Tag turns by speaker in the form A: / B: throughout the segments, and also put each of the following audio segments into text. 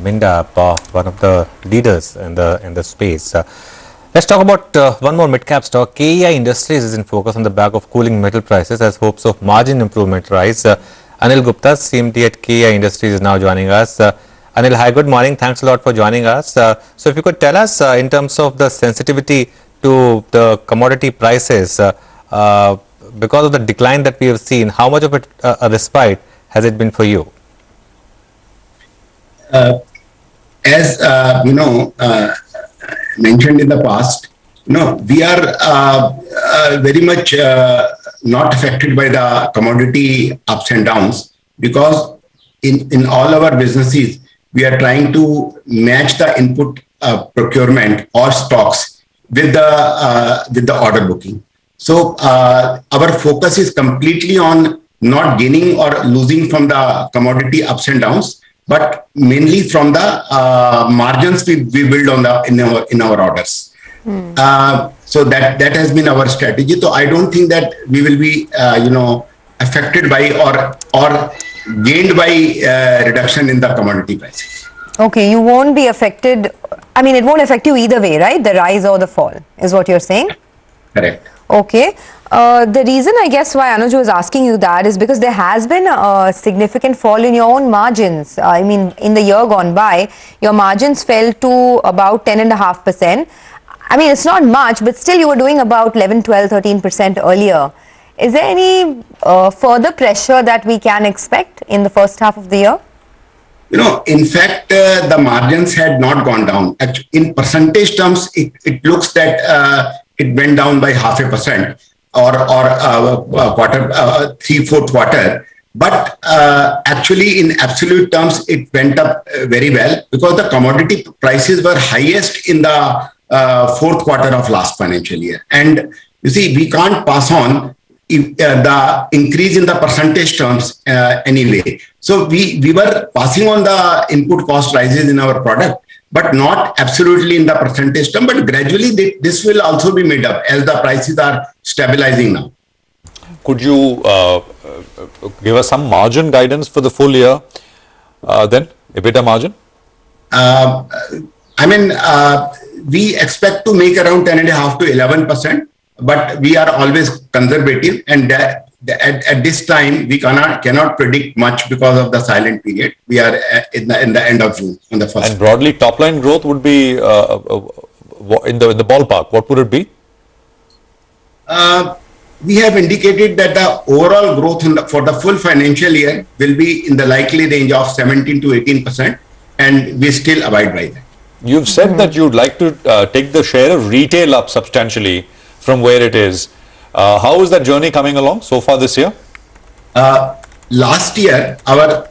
A: Minda, one of the leaders in the space. Let's talk about one more mid-cap stock. KEI Industries is in focus on the back of cooling metal prices as hopes of margin improvement rise. Anil Gupta, CMD at KEI Industries, is now joining us. Anil, hi, good morning. Thanks a lot for joining us. So if you could tell us in terms of the sensitivity to the commodity prices, because of the decline that we have seen, how much of it a respite has it been for you?
B: As mentioned in the past, we are very much not affected by the commodity ups and downs, because in all our businesses we are trying to match the input procurement or stocks with the order booking. So our focus is completely on not gaining or losing from the commodity ups and downs, but mainly from the margins we build on in our orders. So that has been our strategy. So I don't think that we will be affected by or gained by reduction in the commodity prices.
C: Okay, you won't be affected. I mean, it won't affect you either way, right? The rise or the fall is what you're saying?
B: Correct.
C: Okay. The reason I guess why Anuj was asking you that is because there has been a significant fall in your own margins. I mean, in the year gone by, your margins fell to about 10.5%. I mean, it's not much, but still you were doing about 11, 12, 13% earlier. Is there any further pressure that we can expect in the first half of the year?
B: In fact, the margins had not gone down. In percentage terms, it looks that it went down by 0.5% or quarter, 3/4 quarter. But actually, in absolute terms, it went up very well, because the commodity prices were highest in the fourth quarter of last financial year. And you see, we can't pass on the increase in the percentage terms anyway. So we were passing on the input cost rises in our product, but not absolutely in the percentage term. But gradually this will also be made up as the prices are stabilizing now.
D: Could you give us some margin guidance for the full year then, EBITDA margin?
B: We expect to make around 10.5 to 11%, but we are always conservative, and at this time we cannot predict much because of the silent period. We are in the end of June on the first.
D: And broadly, top line growth would be in the ballpark. What would it be?
B: We have indicated that the overall growth for the full financial year will be in the likely range of 17 to 18%, and we still abide by that.
D: You've said that you'd like to take the share of retail up substantially from where it is. How is that journey coming along so far this year?
B: Last year, our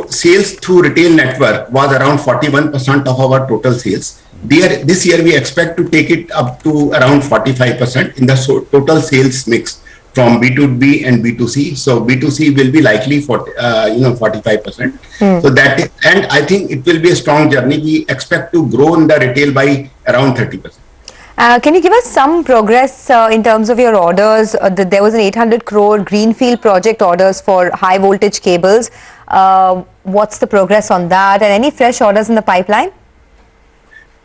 B: sales through retail network was around 41% of our total sales. This year, we expect to take it up to around 45% in the total sales mix from B2B and B2C. So B2C will be likely for 45%. So that, and I think it will be a strong journey. We expect to grow in the retail by around 30%.
C: Can you give us some progress in terms of your orders? There was an 800 crore greenfield project orders for high voltage cables. What's the progress on that, and any fresh orders in the pipeline?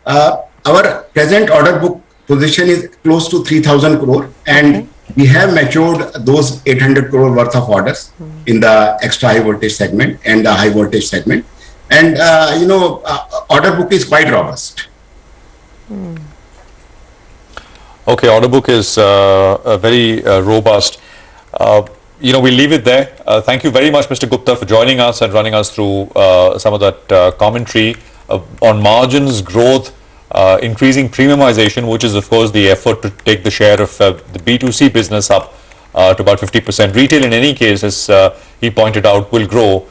B: Our present order book position is close to 3,000 crore, and we have matured those 800 crore worth of orders in the extra high voltage segment and the high voltage segment. And order book is quite robust.
D: Okay, order book is very robust. We'll leave it there. Thank you very much, Mr. Gupta, for joining us and running us through some of that commentary on margins, growth, increasing premiumization, which is, of course, the effort to take the share of the B2C business up to about 50%. Retail, in any case, as he pointed out, will grow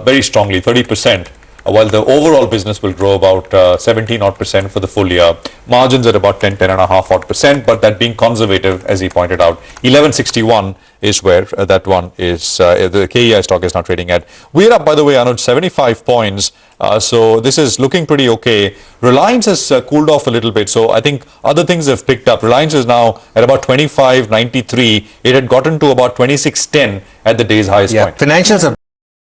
D: very strongly, 30%. While the overall business will grow about 17 odd percent for the full year. Margins at about 10.5 odd percent, but that being conservative, as he pointed out. 1161 is where that one is, the KEI stock is now trading at. We're up, by the way, Anuj, 75 points. So this is looking pretty okay. Reliance has cooled off a little bit, so I think other things have picked up. Reliance is now at about 25.93. It had gotten to about 26.10 at the day's highest point.
A: Financials have